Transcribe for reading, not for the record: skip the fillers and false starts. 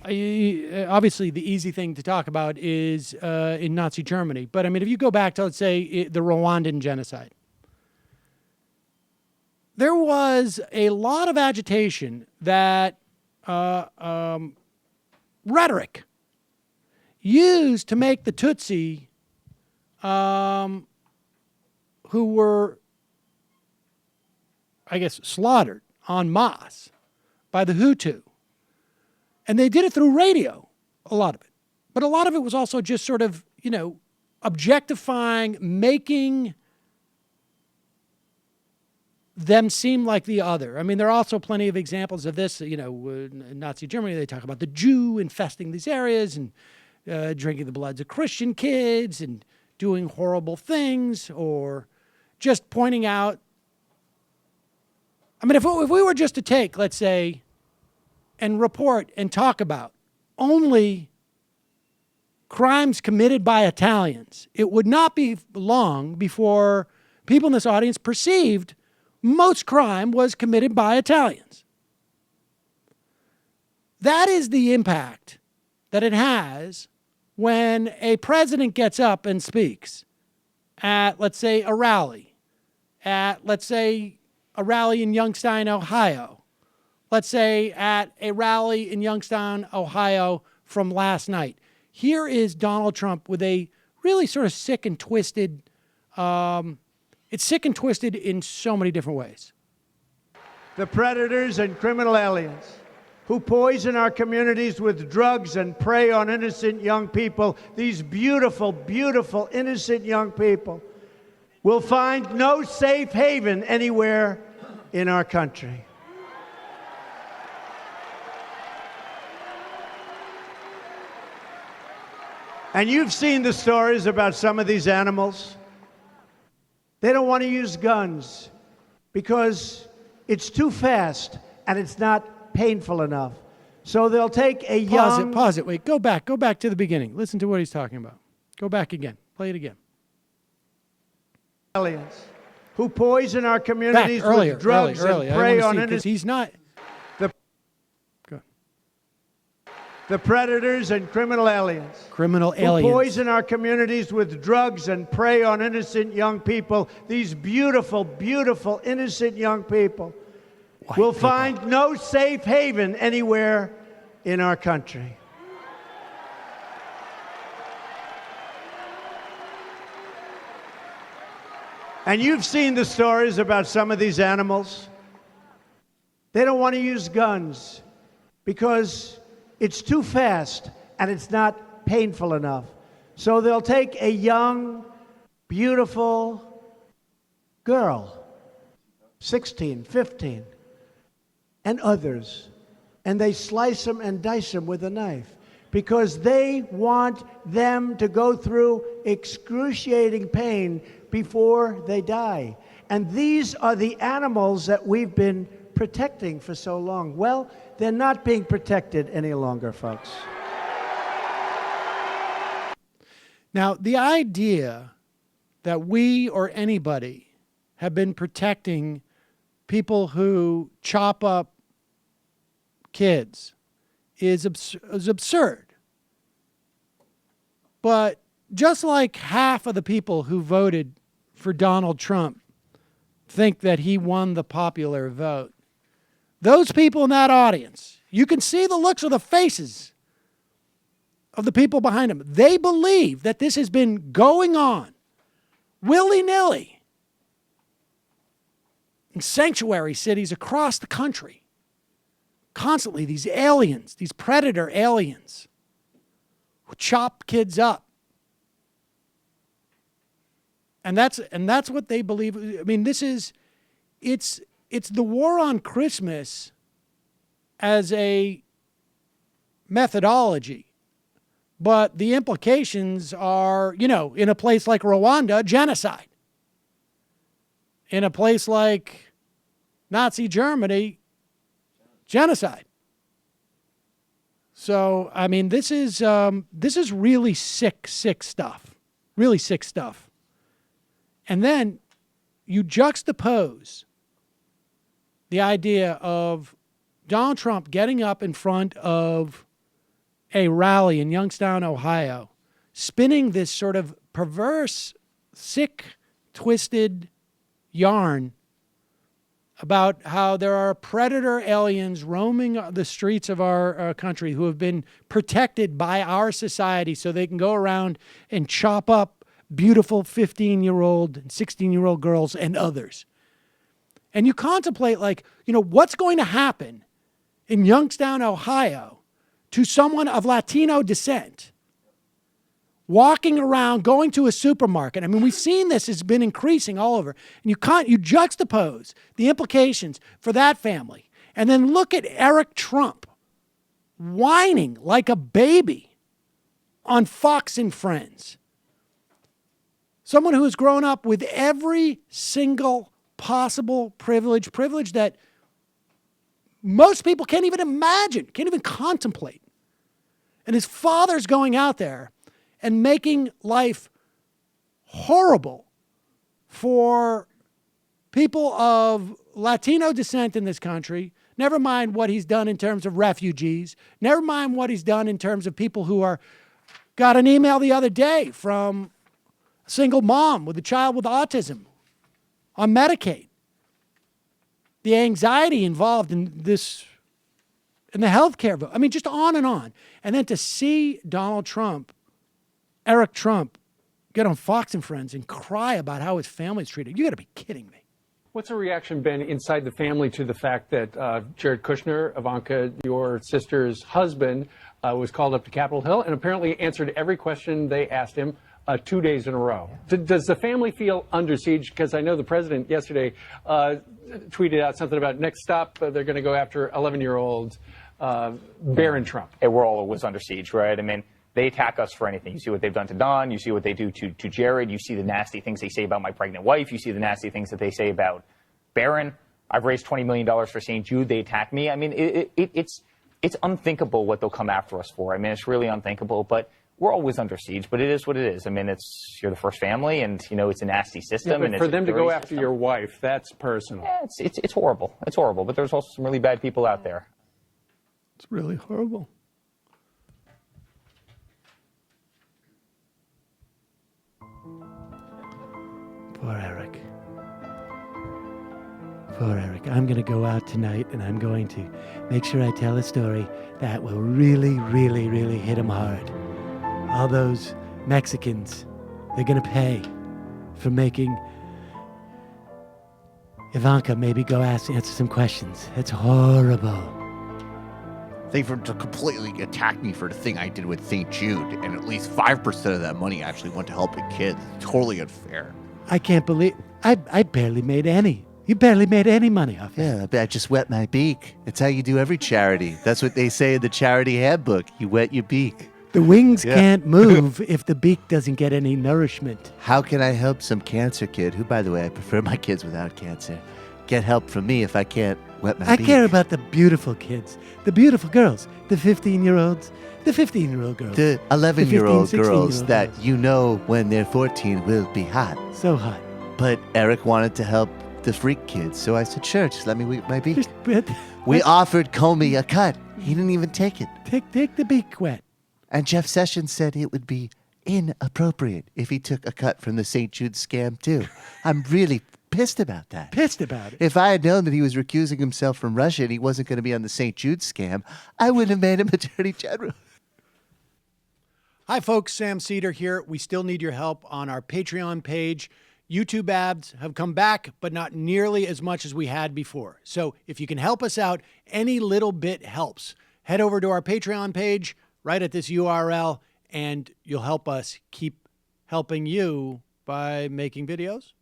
obviously the easy thing to talk about is in Nazi Germany. But I mean, if you go back to, let's say, the Rwandan genocide, there was a lot of agitation that rhetoric used to make the Tutsi, who were, I guess, slaughtered en masse by the Hutu. And they did it through radio, a lot of it. But a lot of it was also just sort of, objectifying, making them seem like the other. I mean, there are also plenty of examples of this. In Nazi Germany, they talk about the Jew infesting these areas and drinking the bloods of Christian kids and doing horrible things, or just pointing out. I mean, if we were just to take, let's say, and report and talk about only crimes committed by Italians, it would not be long before people in this audience perceived most crime was committed by Italians. That is the impact that it has when a president gets up and speaks at, let's say, a rally, in Youngstown, Ohio. Let's say at a rally in Youngstown, Ohio from last night. Here is Donald Trump with a really sort of sick and twisted, it's sick and twisted in so many different ways. The predators and criminal aliens who poison our communities with drugs and prey on innocent young people, these beautiful, beautiful, innocent young people, will find no safe haven anywhere in our country. And you've seen the stories about some of these animals. They don't want to use guns because it's too fast and it's not painful enough. So they'll take a young... Pause it. Wait, go back to the beginning. Listen to what he's talking about. Go back again. Play it again. Aliens who poison our communities with drugs and prey on innocent... He's not... The predators and criminal aliens. Criminal aliens. Who poison our communities with drugs and prey on innocent young people. These beautiful, beautiful, innocent young people will find no safe haven anywhere in our country. And you've seen the stories about some of these animals. They don't want to use guns because it's too fast and it's not painful enough. So they'll take a young, beautiful girl, 16, 15, and others, and they slice them and dice them with a knife because they want them to go through excruciating pain before they die. And these are the animals that we've been protecting for so long. Well, they're not being protected any longer, folks. Now, the idea that we or anybody have been protecting people who chop up kids is absurd. But just like half of the people who voted for Donald Trump think that he won the popular vote, those people in that audience, you can see the looks of the faces of the people behind them. They believe that this has been going on willy-nilly in sanctuary cities across the country. Constantly, these aliens, these predator aliens who chop kids up. And that's what they believe. I mean, it's the war on Christmas as a methodology. But the implications are, in a place like Rwanda, genocide. In a place like Nazi Germany, genocide. So, I mean, this is really sick stuff. Really sick stuff. And then you juxtapose the idea of Donald Trump getting up in front of a rally in Youngstown, Ohio, spinning this sort of perverse, sick, twisted yarn about how there are predator aliens roaming the streets of our country who have been protected by our society so they can go around and chop up beautiful 15-year-old and 16-year-old girls and others. And you contemplate, like, what's going to happen in Youngstown, Ohio, to someone of Latino descent walking around, going to a supermarket. I mean, we've seen this has been increasing all over. And you juxtapose the implications for that family. And then look at Eric Trump whining like a baby on Fox and Friends. Someone who has grown up with every single possible privilege that most people can't even imagine, can't even contemplate. And his father's going out there and making life horrible for people of Latino descent in this country. Never mind what he's done in terms of refugees. Never mind what he's done in terms of people who got an email the other day from a single mom with a child with autism on Medicaid. The anxiety involved in this, in the healthcare vote. I mean, just on. And then to see Eric Trump, get on Fox and Friends and cry about how his family's treated. You got to be kidding me. What's the reaction been inside the family to the fact that Jared Kushner, Ivanka, your sister's husband, was called up to Capitol Hill and apparently answered every question they asked him 2 days in a row? Does the family feel under siege? Because I know the president yesterday tweeted out something about next stop, they're going to go after 11-year-old Barron Trump. And we're always under siege, right? I mean, they attack us for anything. You see what they've done to Don. You see what they do to Jared. You see the nasty things they say about my pregnant wife. You see the nasty things that they say about Barron. I've raised $20 million for St. Jude. They attack me. I mean, it's unthinkable what they'll come after us for. I mean, it's really unthinkable. But we're always under siege. But it is what it is. I mean, you're the first family, and it's a nasty system. Yeah, but for them to go after your wife, that's personal. Yeah, it's horrible. It's horrible. But there's also some really bad people out there. It's really horrible. Poor Eric. Poor Eric. I'm going to go out tonight and I'm going to make sure I tell a story that will really, really, really hit him hard. All those Mexicans, they're going to pay for making Ivanka maybe go answer some questions. It's horrible. They to completely attack me for the thing I did with St. Jude, and at least 5% of that money actually went to helping kids. Totally unfair. I can't believe I barely made any. You barely made any money off it. Yeah, I just wet my beak. It's how you do every charity. That's what they say in the charity handbook. You wet your beak. The wings can't move if the beak doesn't get any nourishment. How can I help some cancer kid, who, by the way, I prefer my kids without cancer, get help from me if I can't wet my beak? I care about the beautiful kids, the beautiful girls, the 15-year-olds, the 15-year-old girls. The 11-year-old 15, 16-year-old girls that girls. you know when they're 14 will be hot. So hot. But Eric wanted to help the freak kids, so I said, sure, just let me wet my beak. Just We offered Comey a cut. He didn't even take it. take the beak wet. And Jeff Sessions said it would be inappropriate if he took a cut from the St. Jude scam, too. I'm really pissed about that. Pissed about it. If I had known that he was recusing himself from Russia and he wasn't going to be on the St. Jude scam, I wouldn't have made him Attorney General. Hi, folks. Sam Seder here. We still need your help on our Patreon page. YouTube ads have come back, but not nearly as much as we had before. So if you can help us out, any little bit helps. Head over to our Patreon page right at this URL, and you'll help us keep helping you by making videos